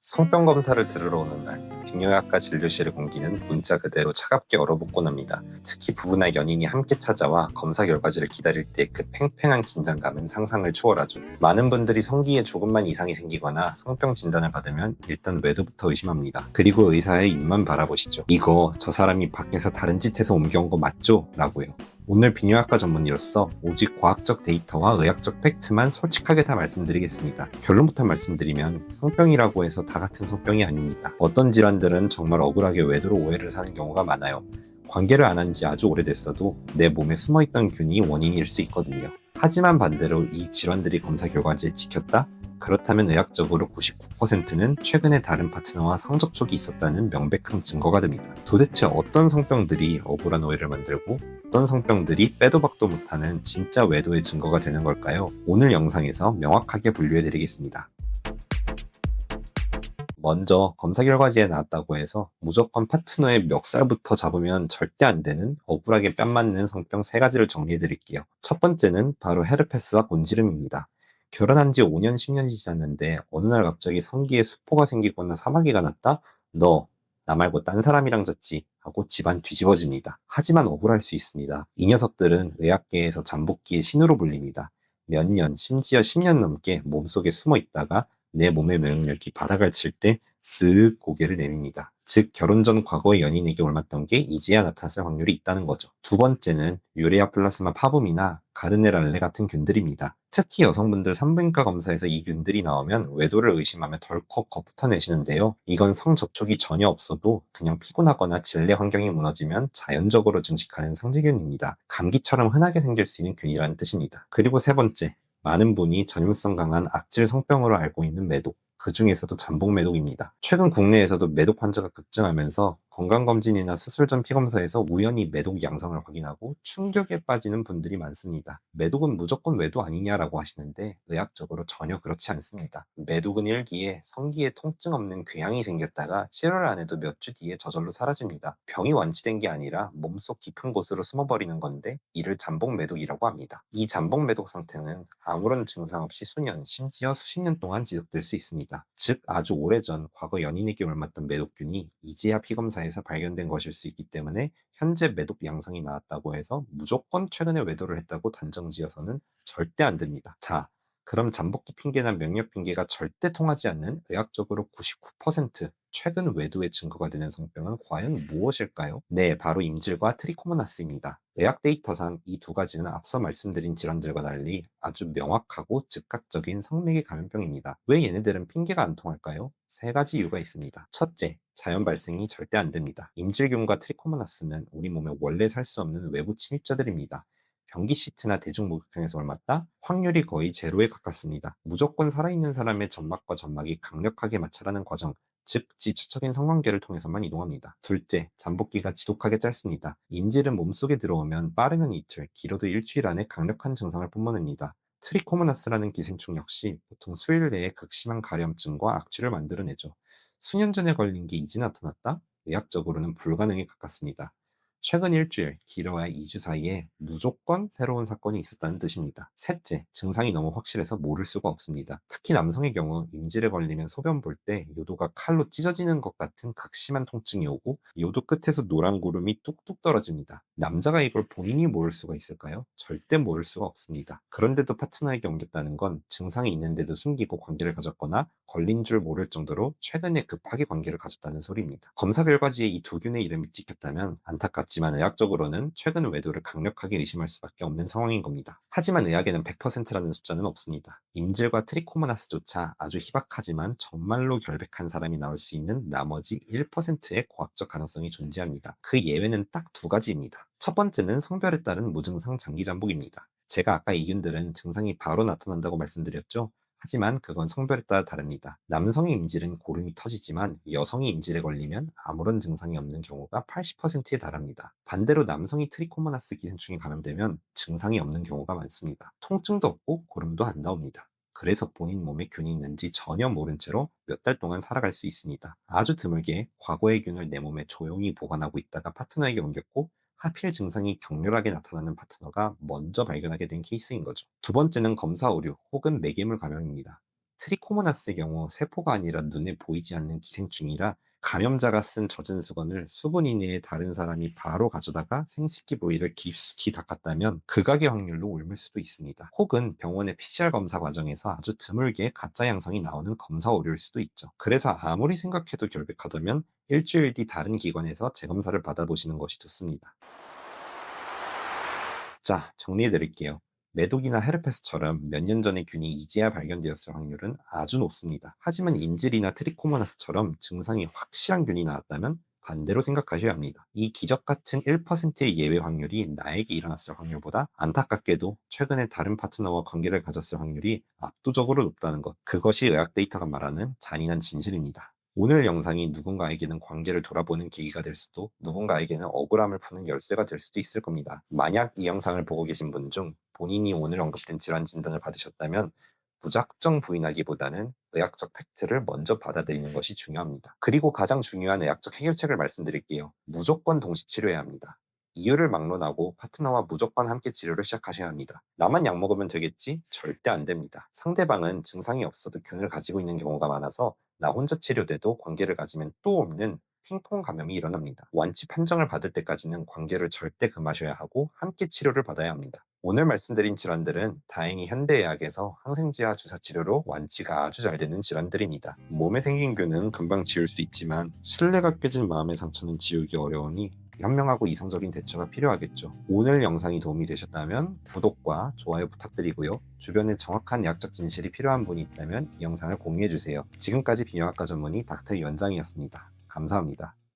성병 검사를 들으러 오는 날, 비뇨약과 진료실의 공기는 문자 그대로 차갑게 얼어붙곤 합니다. 특히 부부나 연인이 함께 찾아와 검사 결과지를 기다릴 때 그 팽팽한 긴장감은 상상을 초월하죠. 많은 분들이 성기에 조금만 이상이 생기거나 성병 진단을 받으면 일단 외도부터 의심합니다. 그리고 의사의 입만 바라보시죠. 이거 저 사람이 밖에서 다른 짓 해서 옮겨온 거 맞죠? 라고요. 오늘 비뇨약과 전문의로서 오직 과학적 데이터와 의학적 팩트만 솔직하게 다 말씀드리겠습니다. 결론부터 말씀드리면 성병이라고 해서 다 같은 성병이 아닙니다. 어떤 질환들은 정말 억울하게 외도로 오해를 사는 경우가 많아요. 관계를 안 한 지 아주 오래됐어도 내 몸에 숨어있던 균이 원인일 수 있거든요. 하지만 반대로 이 질환들이 검사 결과지에 찍혔다? 그렇다면 의학적으로 99%는 최근에 다른 파트너와 성접촉이 있었다는 명백한 증거가 됩니다. 도대체 어떤 성병들이 억울한 오해를 만들고 어떤 성병들이 빼도 박도 못하는 진짜 외도의 증거가 되는 걸까요? 오늘 영상에서 명확하게 분류해드리겠습니다. 먼저 검사 결과지에 나왔다고 해서 무조건 파트너의 멱살부터 잡으면 절대 안 되는 억울하게 뺨 맞는 성병 3가지를 정리해 드릴게요. 첫 번째는 바로 헤르페스와 곤지름입니다. 결혼한 지 5년, 10년이 지났는데 어느 날 갑자기 성기에 수포가 생기거나 사마귀가 났다? 너, 나 말고 딴 사람이랑 잤지? 하고 집안 뒤집어집니다. 하지만 억울할 수 있습니다. 이 녀석들은 의학계에서 잠복기의 신으로 불립니다. 몇 년, 심지어 10년 넘게 몸속에 숨어 있다가 내 몸의 면역력이 바닥을 칠 때 쓱 고개를 내밉니다. 즉 결혼 전 과거의 연인에게 옮았던 게 이제야 나타날 확률이 있다는 거죠. 두 번째는 유레아 플라스마 파붐이나 가르네랄레 같은 균들입니다. 특히 여성분들 산부인과 검사에서 이 균들이 나오면 외도를 의심하며 덜컥 겁부터 내시는데요. 이건 성접촉이 전혀 없어도 그냥 피곤하거나 질내 환경이 무너지면 자연적으로 증식하는 상재균입니다. 감기처럼 흔하게 생길 수 있는 균이라는 뜻입니다. 그리고 세 번째, 많은 분이 전염성 강한 악질 성병으로 알고 있는 매독, 그 중에서도 잠복 매독입니다. 최근 국내에서도 매독 환자가 급증하면서 건강검진이나 수술 전 피검사에서 우연히 매독 양성을 확인하고 충격에 빠지는 분들이 많습니다. 매독은 무조건 외도 아니냐라고 하시는데 의학적으로 전혀 그렇지 않습니다. 매독은 일기에 성기에 통증 없는 궤양이 생겼다가 7월 안에도 몇 주 뒤에 저절로 사라집니다. 병이 완치된 게 아니라 몸속 깊은 곳으로 숨어버리는 건데 이를 잠복 매독이라고 합니다. 이 잠복 매독 상태는 아무런 증상 없이 수년, 심지어 수십 년 동안 지속될 수 있습니다. 즉 아주 오래전 과거 연인에게 옮았던 매독균이 이제야 피검사에서 발견된 것일 수 있기 때문에 현재 매독 양성이 나왔다고 해서 무조건 최근에 외도를 했다고 단정지어서는 절대 안 됩니다. 자, 그럼 잠복기 핑계나 명력 핑계가 절대 통하지 않는 의학적으로 99% 최근 외도의 증거가 되는 성병은 과연 무엇일까요? 네, 바로 임질과 트리코모나스입니다. 의학 데이터상 이 두 가지는 앞서 말씀드린 질환들과 달리 아주 명확하고 즉각적인 성매개 감염병입니다. 왜 얘네들은 핑계가 안 통할까요? 3가지 이유가 있습니다. 첫째, 자연 발생이 절대 안 됩니다. 임질균과 트리코모나스는 우리 몸에 원래 살 수 없는 외부 침입자들입니다. 변기 시트나 대중 목욕탕에서 옮았다? 확률이 거의 제로에 가깝습니다. 무조건 살아있는 사람의 점막과 점막이 강력하게 마찰하는 과정, 즉 지초적인 성관계를 통해서만 이동합니다. 둘째, 잠복기가 지독하게 짧습니다. 임질은 몸속에 들어오면 빠르면 이틀, 길어도 일주일 안에 강력한 증상을 뿜어냅니다. 트리코모나스라는 기생충 역시 보통 수일 내에 극심한 가려움증과 악취를 만들어내죠. 수년 전에 걸린 게 이제 나타났다? 의학적으로는 불가능에 가깝습니다. 최근 일주일, 길어야 2주 사이에 무조건 새로운 사건이 있었다는 뜻입니다. 셋째, 증상이 너무 확실해서 모를 수가 없습니다. 특히 남성의 경우 임질에 걸리면 소변 볼 때 요도가 칼로 찢어지는 것 같은 극심한 통증이 오고 요도 끝에서 노란 구름이 뚝뚝 떨어집니다. 남자가 이걸 본인이 모를 수가 있을까요? 절대 모를 수가 없습니다. 그런데도 파트너에게 옮겼다는 건 증상이 있는데도 숨기고 관계를 가졌거나 걸린 줄 모를 정도로 최근에 급하게 관계를 가졌다는 소리입니다. 검사 결과지에 이 두 균의 이름이 찍혔다면 안타깝지만 의학적으로는 최근 외도를 강력하게 의심할 수밖에 없는 상황인 겁니다. 하지만 의학에는 100%라는 숫자는 없습니다. 임질과 트리코모나스조차 아주 희박하지만 정말로 결백한 사람이 나올 수 있는 나머지 1%의 과학적 가능성이 존재합니다. 그 예외는 딱 2가지입니다. 첫 번째는 성별에 따른 무증상 장기 잠복입니다. 제가 아까 이 균들은 증상이 바로 나타난다고 말씀드렸죠? 하지만 그건 성별에 따라 다릅니다. 남성의 임질은 고름이 터지지만 여성이 임질에 걸리면 아무런 증상이 없는 경우가 80%에 달합니다. 반대로 남성이 트리코모나스 기생충에 감염되면 증상이 없는 경우가 많습니다. 통증도 없고 고름도 안 나옵니다. 그래서 본인 몸에 균이 있는지 전혀 모른 채로 몇 달 동안 살아갈 수 있습니다. 아주 드물게 과거의 균을 내 몸에 조용히 보관하고 있다가 파트너에게 옮겼고 하필 증상이 격렬하게 나타나는 파트너가 먼저 발견하게 된 케이스인 거죠. 두 번째는 검사 오류 혹은 매개물 감염입니다. 트리코모나스의 경우 세포가 아니라 눈에 보이지 않는 기생충이라 감염자가 쓴 젖은 수건을 수분 이내에 다른 사람이 바로 가져다가 생식기 부위를 깊숙이 닦았다면 극악의 확률로 옮을 수도 있습니다. 혹은 병원의 PCR 검사 과정에서 아주 드물게 가짜 양성이 나오는 검사 오류일 수도 있죠. 그래서 아무리 생각해도 결백하다면 일주일 뒤 다른 기관에서 재검사를 받아보시는 것이 좋습니다. 자, 정리해 드릴게요. 메독이나 헤르페스처럼 몇 년 전에 균이 이제야 발견되었을 확률은 아주 높습니다. 하지만 인질이나 트리코모나스처럼 증상이 확실한 균이 나왔다면 반대로 생각하셔야 합니다. 이 기적 같은 1%의 예외 확률이 나에게 일어났을 확률보다 안타깝게도 최근에 다른 파트너와 관계를 가졌을 확률이 압도적으로 높다는 것. 그것이 의학 데이터가 말하는 잔인한 진실입니다. 오늘 영상이 누군가에게는 관계를 돌아보는 계기가 될 수도, 누군가에게는 억울함을 푸는 열쇠가 될 수도 있을 겁니다. 만약 이 영상을 보고 계신 분 중 본인이 오늘 언급된 질환 진단을 받으셨다면 무작정 부인하기보다는 의학적 팩트를 먼저 받아들이는 것이 중요합니다. 그리고 가장 중요한 의학적 해결책을 말씀드릴게요. 무조건 동시 치료해야 합니다. 이유를 막론하고 파트너와 무조건 함께 치료를 시작하셔야 합니다. 나만 약 먹으면 되겠지? 절대 안 됩니다. 상대방은 증상이 없어도 균을 가지고 있는 경우가 많아서 나 혼자 치료돼도 관계를 가지면 또 없는 핑퐁 감염이 일어납니다. 완치 판정을 받을 때까지는 관계를 절대 금하셔야 하고 함께 치료를 받아야 합니다. 오늘 말씀드린 질환들은 다행히 현대의학에서 항생제와 주사치료로 완치가 아주 잘 되는 질환들입니다. 몸에 생긴 균은 금방 지울 수 있지만 신뢰가 깨진 마음의 상처는 지우기 어려우니 현명하고 이성적인 대처가 필요하겠죠. 오늘 영상이 도움이 되셨다면 구독과 좋아요 부탁드리고요. 주변에 정확한 의학적 진실이 필요한 분이 있다면 이 영상을 공유해주세요. 지금까지 비뇨기과 전문의 닥터 이원장이었습니다. 감사합니다.